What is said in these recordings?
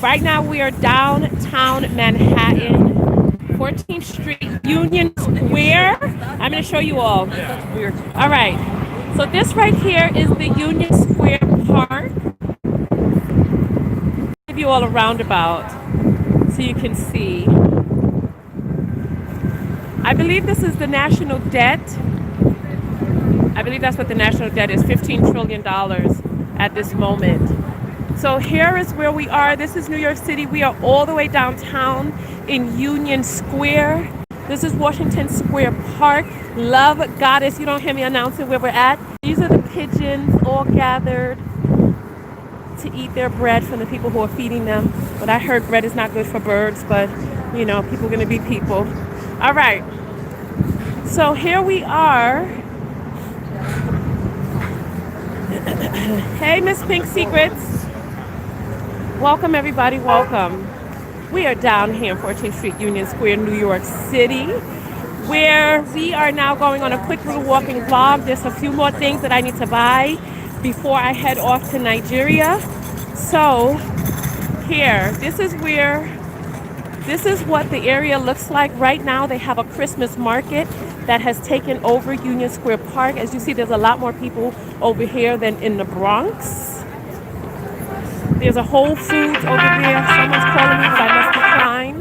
Right now we are downtown Manhattan, 14th Street, Union Square. I'm going to show you all. All right. So this right here is the Union Square Park. Give you all a roundabout so you can see. I believe this is the national debt. I believe that's what the national debt is, $15 trillion at this moment. So here is where we are. This is New York City. We are all the way downtown in Union Square. This is Washington Square Park. Love Goddess. You don't hear me announcing where we're at. These are the pigeons all gathered to eat their bread from the people who are feeding them. But I heard bread is not good for birds, but you know, people are gonna be people. All right. So here we are. Hey, Miss Pink Secrets. Welcome, everybody. Welcome. We are down here in 14th Street, Union Square, New York City, where we are now going on a quick little walking vlog. There's a few more things that I need to buy before I head off to Nigeria. So here, this is what the area looks like right now. They have a Christmas market that has taken over Union Square Park. As you see, there's a lot more people over here than in the Bronx. There's a Whole Foods over there. Someone's calling me, but I must decline.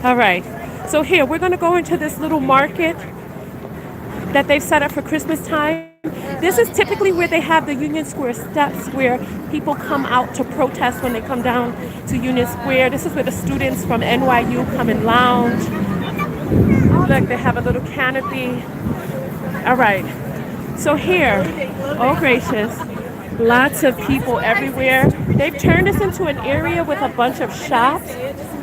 All right. So here, we're going to go into this little market that they've set up for Christmas time. This is typically where they have the Union Square steps where people come out to protest when they come down to Union Square. This is where the students from NYU come and lounge. Look, they have a little canopy. All right. So here, oh gracious, lots of people everywhere. They've turned this into an area with a bunch of shops.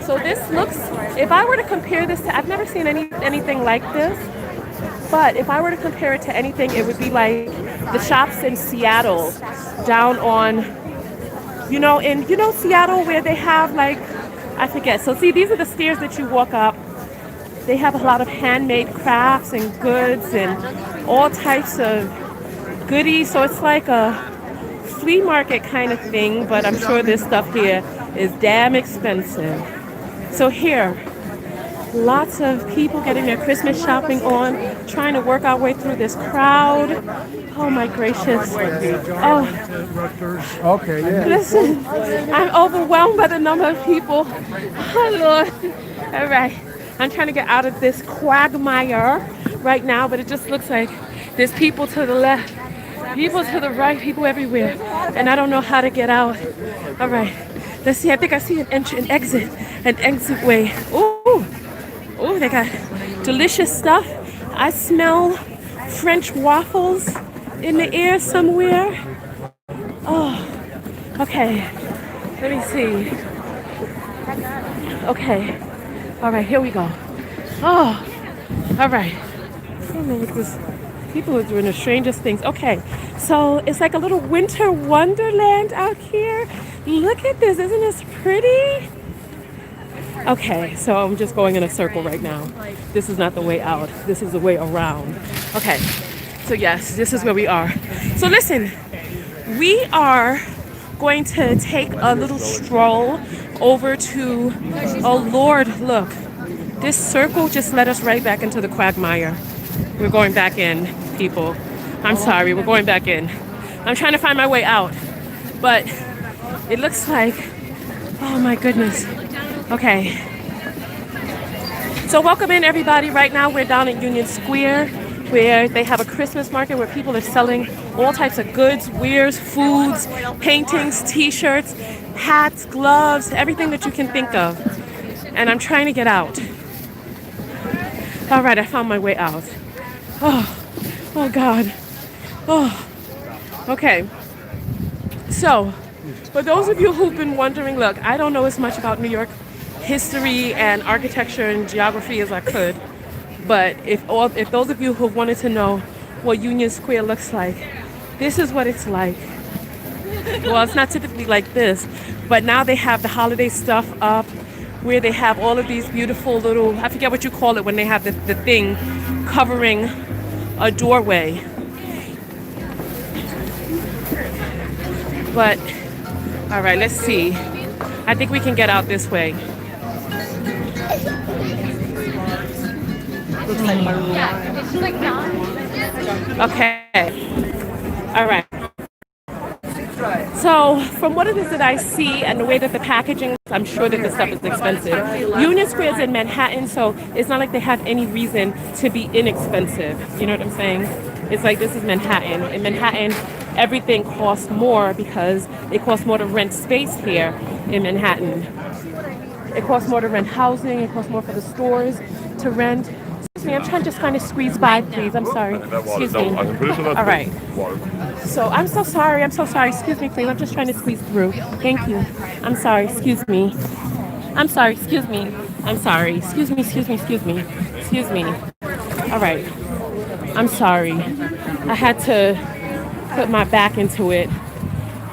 So this looks, if I were to compare this to, I've never seen anything like this, but if I were to compare it to anything, it would be like the shops in Seattle, down on, in Seattle where they have like, I forget. So see, these are the stairs that you walk up. They have a lot of handmade crafts and goods and all types of goodies. So it's like a flea market kind of thing, but I'm sure this stuff here is damn expensive. So here, lots of people getting their Christmas shopping on, trying to work our way through this crowd. Oh my gracious. Oh, okay, yeah. Listen, I'm overwhelmed by the number of people. Oh Lord. All right. I'm trying to get out of this quagmire right now, but it just looks like there's people to the left, people to the right, people everywhere, and I don't know how to get out. All right, let's see. I think I see an exit way. Oh, they got delicious stuff. I smell French waffles in the air somewhere. Oh, okay. Let me see. Okay. All right, here we go. Oh, all right. I don't know what this. People are doing the strangest things. Okay, so it's like a little winter wonderland out here. Look at this. Isn't this pretty? Okay, so I'm just going in a circle right now. This is not the way out. This is the way around. Okay, so yes, this is where we are. So listen, we are going to take a little stroll over to, oh Lord, look. This circle just led us right back into the quagmire. We're going back in, people. I'm sorry, we're going back in. I'm trying to find my way out, but it looks like, oh my goodness. Okay. So welcome in everybody. Right now we're down at Union Square where they have a Christmas market where people are selling all types of goods, wares, foods, paintings, t-shirts, hats, gloves, everything that you can think of. And I'm trying to get out. All right, I found my way out. Oh God. Oh, okay. So, for those of you who've been wondering, look, I don't know as much about New York history and architecture and geography as I could, but if those of you who wanted to know what Union Square looks like, this is what it's like. Well, it's not typically like this, but now they have the holiday stuff up where they have all of these beautiful little, I forget what you call it when they have the thing covering a doorway. But, all right, let's see. I think we can get out this way. Okay. All right. So from what it is that I see and the way that the packaging, I'm sure that this stuff is expensive. Union Square is in Manhattan, so it's not like they have any reason to be inexpensive. You know what I'm saying? It's like this is Manhattan. In Manhattan, everything costs more because it costs more to rent space here in Manhattan. It costs more to rent housing. It costs more for the stores to rent. Excuse me, I'm trying to just kind of squeeze by, please. I'm sorry. Excuse me. All right. So I'm so sorry. I'm so sorry. Excuse me, please. I'm just trying to squeeze through. Thank you. I'm sorry. Excuse me. I'm sorry. Excuse me. I'm sorry. Excuse me. Excuse me. Excuse me. Excuse me. All right. I'm sorry. I had to put my back into it,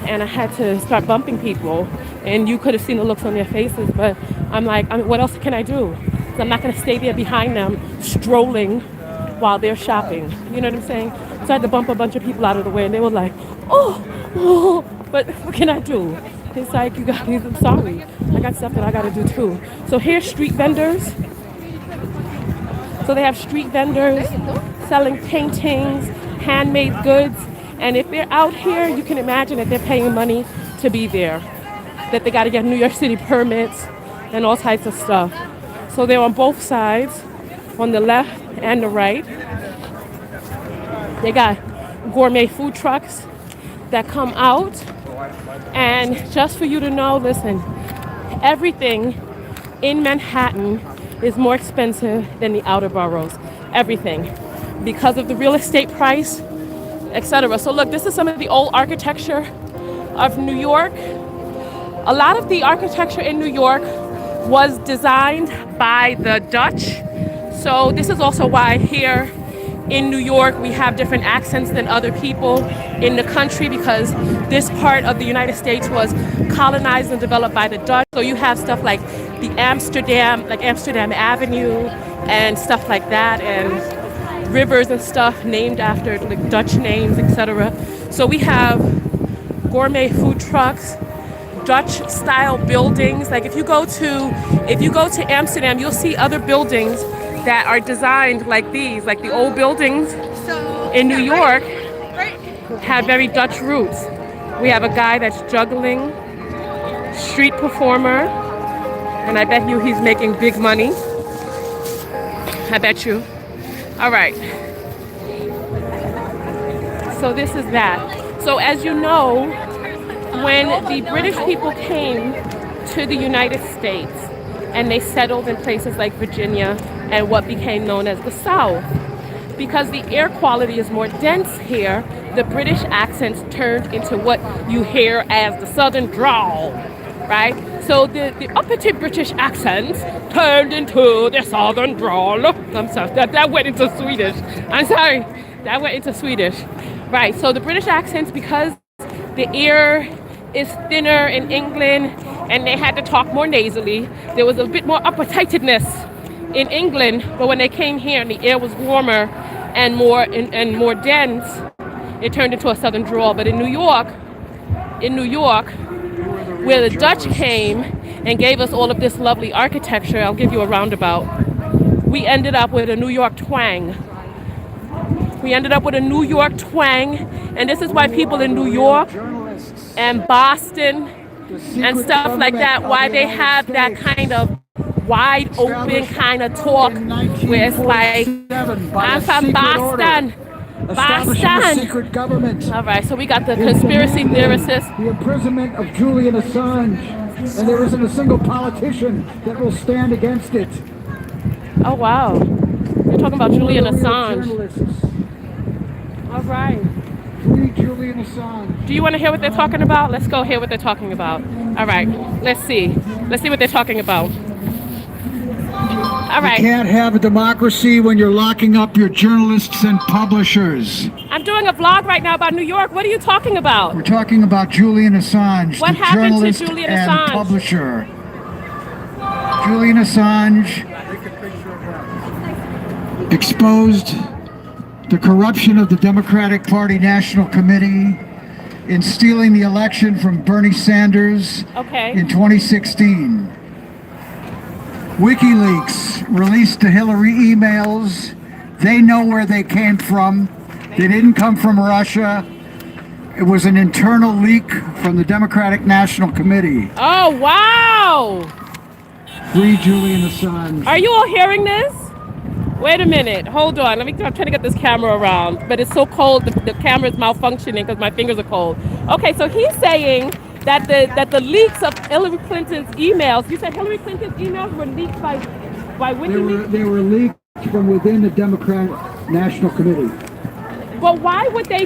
and I had to start bumping people. And you could have seen the looks on their faces, but I'm like, what else can I do? So I'm not going to stay there behind them, strolling while they're shopping. You know what I'm saying? So I had to bump a bunch of people out of the way, and they were like, oh, but what can I do? It's like, you guys, I'm sorry. I got stuff that I got to do too. So here's street vendors. So they have street vendors selling paintings, handmade goods. And if they're out here, you can imagine that they're paying money to be there. That they got to get New York City permits and all types of stuff. So they're on both sides, on the left and the right. They got gourmet food trucks that come out. And just for you to know, listen, everything in Manhattan is more expensive than the outer boroughs. Everything. Because of the real estate price, etc. So look, this is some of the old architecture of New York. A lot of the architecture in New York was designed by the Dutch. So this is also why here in New York we have different accents than other people in the country, because this part of the United States was colonized and developed by the Dutch. So you have stuff like the Amsterdam Avenue and stuff like that, and rivers and stuff named after like Dutch names, etc. So we have gourmet food trucks, Dutch style buildings. Like if you go to Amsterdam, you'll see other buildings that are designed like these, like the old buildings in New York have very Dutch roots. We have a guy that's juggling, street performer, and I bet you he's making big money. I bet you. All right. So this is that. So as you know, when the British people came to the United States and they settled in places like Virginia and what became known as the South, because the air quality is more dense here, the British accents turned into what you hear as the Southern drawl, right? So the uppity British accents turned into the Southern drawl. I'm sorry, that went into Swedish. I'm sorry, that went into Swedish. Right, so the British accents, because the air is thinner in England and they had to talk more nasally, there was a bit more uppertightedness in England, but when they came here and the air was warmer and more dense, it turned into a Southern drawl. But in New York, where the Dutch came and gave us all of this lovely architecture, I'll give you a roundabout, we ended up with a New York twang. And this is why people in New York and Boston and stuff like that, why they have that kind of wide open kind of talk where it's like, I'm from Boston. Secret government. All right, so we got the conspiracy theorists. The imprisonment of Julian Assange, and there isn't a single politician that will stand against it. Oh wow, you're talking about Julian Assange. All right. Free Julian Assange. Do you want to hear what they're talking about? Let's go hear what they're talking about. All right, let's see what they're talking about. All right. You can't have a democracy when you're locking up your journalists and publishers. I'm doing a vlog right now about New York. What are you talking about? We're talking about Julian Assange, What the happened to journalist Julian and Assange? publisher. Julian Assange exposed the corruption of the Democratic Party National Committee in stealing the election from Bernie Sanders in 2016. WikiLeaks released the Hillary emails. They know where they came from. They didn't come from Russia. It was an internal leak from the Democratic National Committee. Oh, wow! Free Julian Assange. Are you all hearing this? Wait a minute. Hold on. I'm trying to get this camera around. But it's so cold, the camera is malfunctioning because my fingers are cold. Okay, so he's saying that the leaks of Hillary Clinton's emails, you said Hillary Clinton's emails were leaked by WikiLeaks? They were leaked from within the Democratic National Committee. But why would they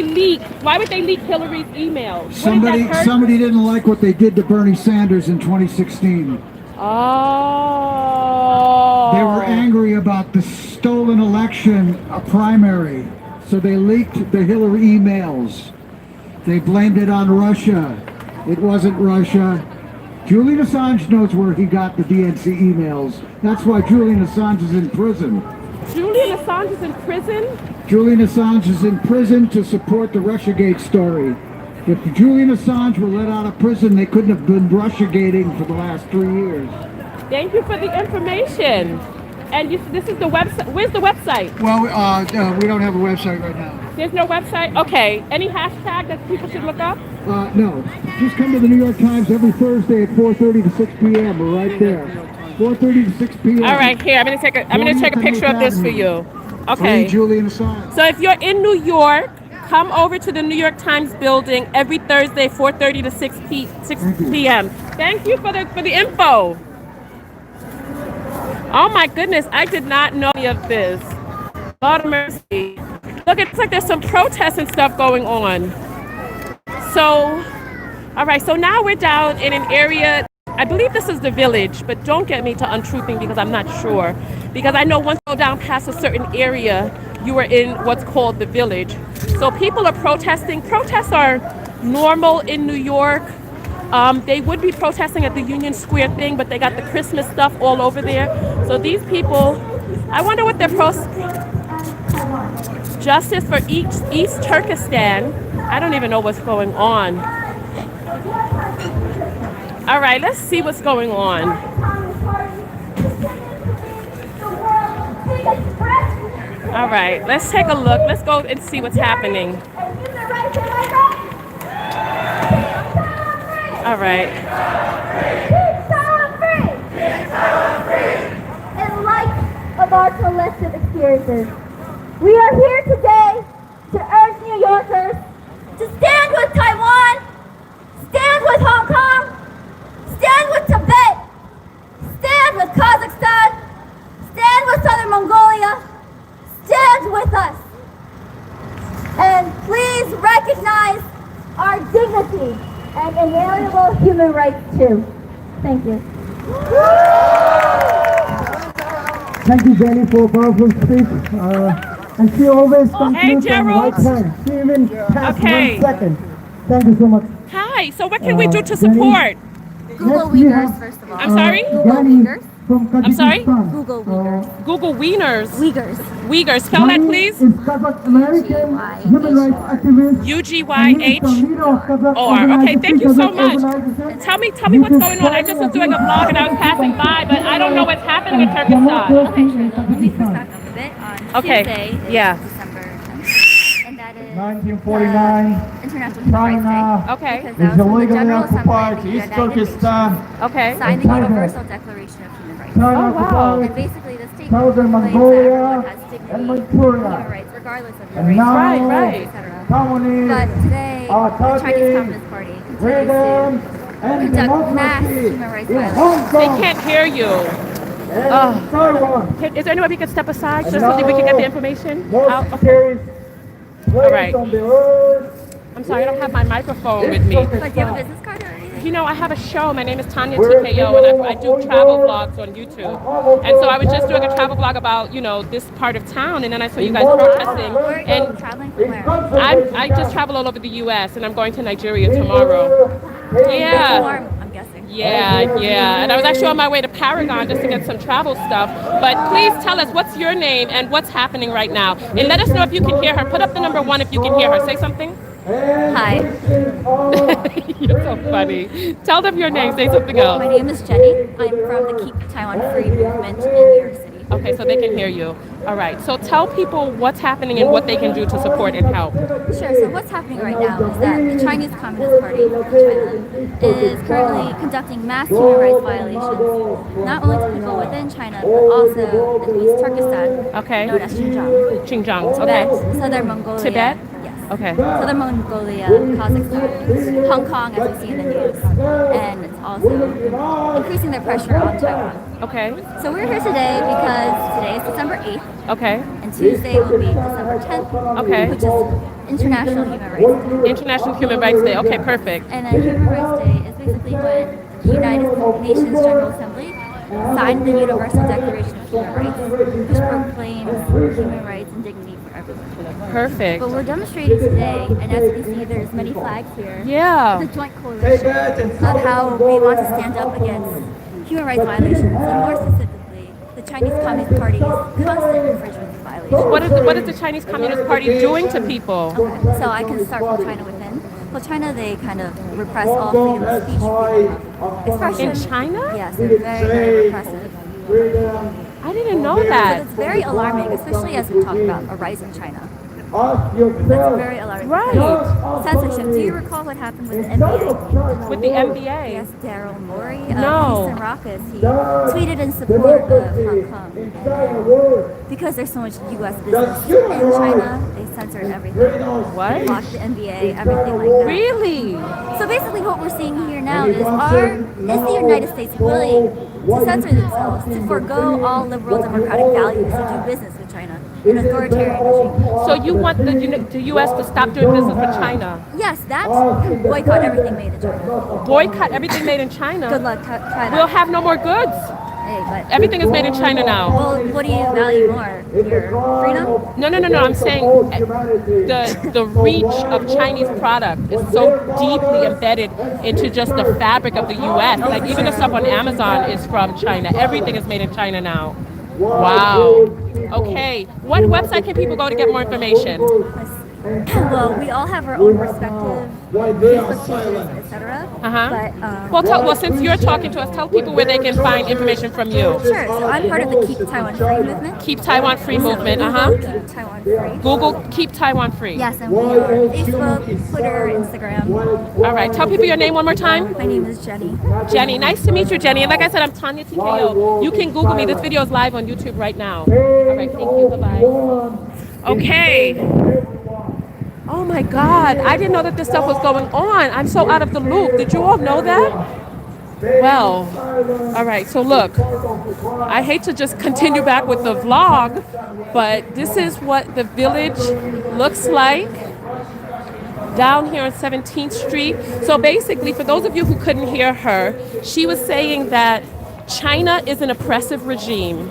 leak Hillary's emails? Somebody didn't like what they did to Bernie Sanders in 2016. Oh. They were angry about the stolen election, a primary. So they leaked the Hillary emails. They blamed it on Russia. It wasn't Russia. Julian Assange knows where he got the DNC emails. That's why Julian Assange is in prison. Julian Assange is in prison? Julian Assange is in prison to support the Russiagate story. If Julian Assange were let out of prison, they couldn't have been Russiagating for the last 3 years. Thank you for the information. And this is the website. Where's the website? Well, we don't have a website right now. There's no website? Okay. Any hashtag that people should look up? No. Just come to the New York Times every Thursday at 4:30 to 6 p.m. We're right there. 4:30 to 6 p.m. All right, here. I'm gonna take a picture of this for you. Okay. Free Julian Assange. So if you're in New York, come over to the New York Times building every Thursday, 4:30 to 6 p.m. Thank you for the info. Oh my goodness, I did not know any of this. Lord of mercy. Look, it's like there's some protests and stuff going on. So, all right, so now we're down in an area, I believe this is the Village, but don't get me to untruthing because I'm not sure. Because I know once you go down past a certain area, you are in what's called the Village. So people are protesting. Protests are normal in New York. They would be protesting at the Union Square thing, but they got the Christmas stuff all over there. So these people, I wonder what they're Justice for East Turkestan. I don't even know what's going on. All right, let's see what's going on. All right, let's take a look. Let's go and see what's happening. All right. In light of our collective experiences, we are here today to urge New Yorkers to stand with Taiwan, stand with Hong Kong, stand with Tibet, stand with Kazakhstan, stand with Southern Mongolia, stand with us. And please recognize our dignity and inalienable human rights too. Thank you. Thank you, Jenny, for a powerful speech. And she always concludes on right time. She even passed 1 second. Thank you so much. Hi, so what can we do to support? Google Uyghurs, first of all. I'm sorry? Google Uyghurs. I'm sorry? Google Uyghurs. Google Wieners. Uyghurs. Uyghurs. Spell that, please. Is Kazakh American human rights activist. UGYHOR. Okay, thank you so much. Tell me what's going on. I just was doing a vlog and I was passing by, but I don't know what's happening in Turkestan. Okay, sure. Let me first back up a bit. On Tuesday is December 10th, and that is 1949. International Human Rights Day. Okay. Because that was when the General Assembly of the United Turkestan. Okay. Nations signed the Universal Declaration of Human Rights. Oh, wow. And basically the statement Southern claims that Mongolia everyone has dignity and and Manchuria. human rights regardless of your And race, now, Right. etc. Communists, But today, the Chinese Communist Party continues freedom, to and conduct mass democracy human rights in violations. Hong They Kong can't hear you. and Taiwan. Is there any way we could step aside just And so that we can get the now, information? most Okay. scariest place right. on the earth. I'm sorry, I don't have my microphone with me. But do you have a business card or anything? You know, I have a show. My name is Tonya TKO, and I do travel vlogs on YouTube. And so I was just doing a travel vlog about, this part of town, and then I saw you guys protesting. Where are you And traveling from where? I just travel all over the U.S., and I'm going to Nigeria tomorrow. Yeah. Warm, I'm guessing. Yeah. And I was actually on my way to Paragon just to get some travel stuff. But please tell us what's your name and what's happening right now. And let us know if you can hear her. Put up the number 1 if you can hear her. Say something. Hi. You're so funny. Tell them your name. Say something else. My name is Jenny. I'm from the Keep Taiwan Free movement in New York City. Okay, so they can hear you. All right. So tell people what's happening and what they can do to support and help. Sure, so what's happening right now is that the Chinese Communist Party of China is currently conducting mass human rights violations, not only to people within China, but also in East Turkestan, Okay. known as Xinjiang, Xinjiang. Tibet, Okay. Southern Mongolia. Tibet? Yes. Okay. Southern Mongolia, Kazakhstan, Hong Kong, as we see in the news, and it's also increasing their pressure on Taiwan. Okay. So we're here today because today is December 8th, Okay. and Tuesday will be December 10th, Okay. which is International Human Rights Day. International Human Rights Day. Okay, perfect. And then Human Rights Day is basically when the United Nations General Assembly signed the Universal Declaration of Human Rights, which proclaims human rights and dignity for everyone. Perfect. But we're demonstrating today, and as you can see, there's many flags here. Yeah. The joint coalition of how we want to stand up against human rights violations, and more specifically, the Chinese Communist Party's constant infringement of violations. What is the Chinese Communist Party doing to people? Okay, so I can start from China within. Well, China, they kind of repress all freedom of speech, freedom of expression. In China? Yes, they're very, very repressive. I didn't know But that. it's very alarming, especially as we talk about a rising China. That's very alarming. Right. Censorship. Do you recall what happened with the NBA? With the NBA. Yes, Daryl Morey of No. Houston Rockets. He tweeted in support of Hong Kong. Because there's so much U.S. business in China, they censored everything. What? Blocked the NBA, everything like that. Really? So basically what we're seeing here now is the United States willing to censor themselves, to forego all liberal democratic values, to do business with China, an authoritarian regime. So you want the U.S. to stop doing business with China? Yes, that's boycott everything made in China. Boycott everything made in China? Good luck, China. We'll have no more goods. Hey, but Everything is made in China now. well, what do you value more? Your freedom? No. I'm saying the reach of Chinese product is so deeply embedded into just the fabric of the U.S. Like even the stuff on Amazon is from China. Everything is made in China now. Wow. Okay. What website can people go to get more information? Well, we all have our own respective Facebook pages, etc. Uh-huh. But Well, since you're talking to us, tell people where they can find information from you. sure. So I'm part of the Keep Taiwan Free movement. Keep Taiwan Free movement. Keep Taiwan Free. Google Keep Taiwan Free. Yes, and we are Facebook, Twitter, Instagram. All right. Tell people your name one more time. My name is Jenny. Jenny. Nice to meet you, Jenny. And like I said, I'm Tonya TKO. You can Google me. This video is live on YouTube right now. All right. Thank you. Bye-bye. Okay. Oh my God, I didn't know that this stuff was going on. I'm so out of the loop. Did you all know that? Well, all right, so look, I hate to just continue back with the vlog, but this is what the village looks like down here on 17th Street. So basically, for those of you who couldn't hear her, she was saying that China is an oppressive regime,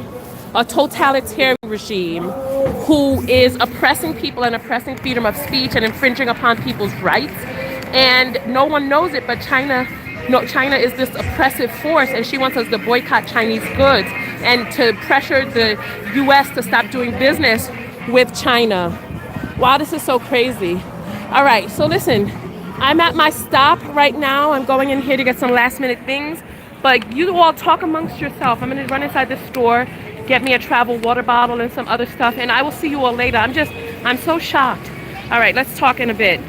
a totalitarian regime, who is oppressing people and oppressing freedom of speech and infringing upon people's rights. And no one knows it, but China is this oppressive force, and she wants us to boycott Chinese goods and to pressure the U.S. to stop doing business with China. Wow, this is so crazy. All right, so listen, I'm at my stop right now. I'm going in here to get some last minute things, but you all talk amongst yourself. I'm gonna run inside the store, get me a travel water bottle and some other stuff, and I will see you all later. I'm so shocked. All right, let's talk in a bit.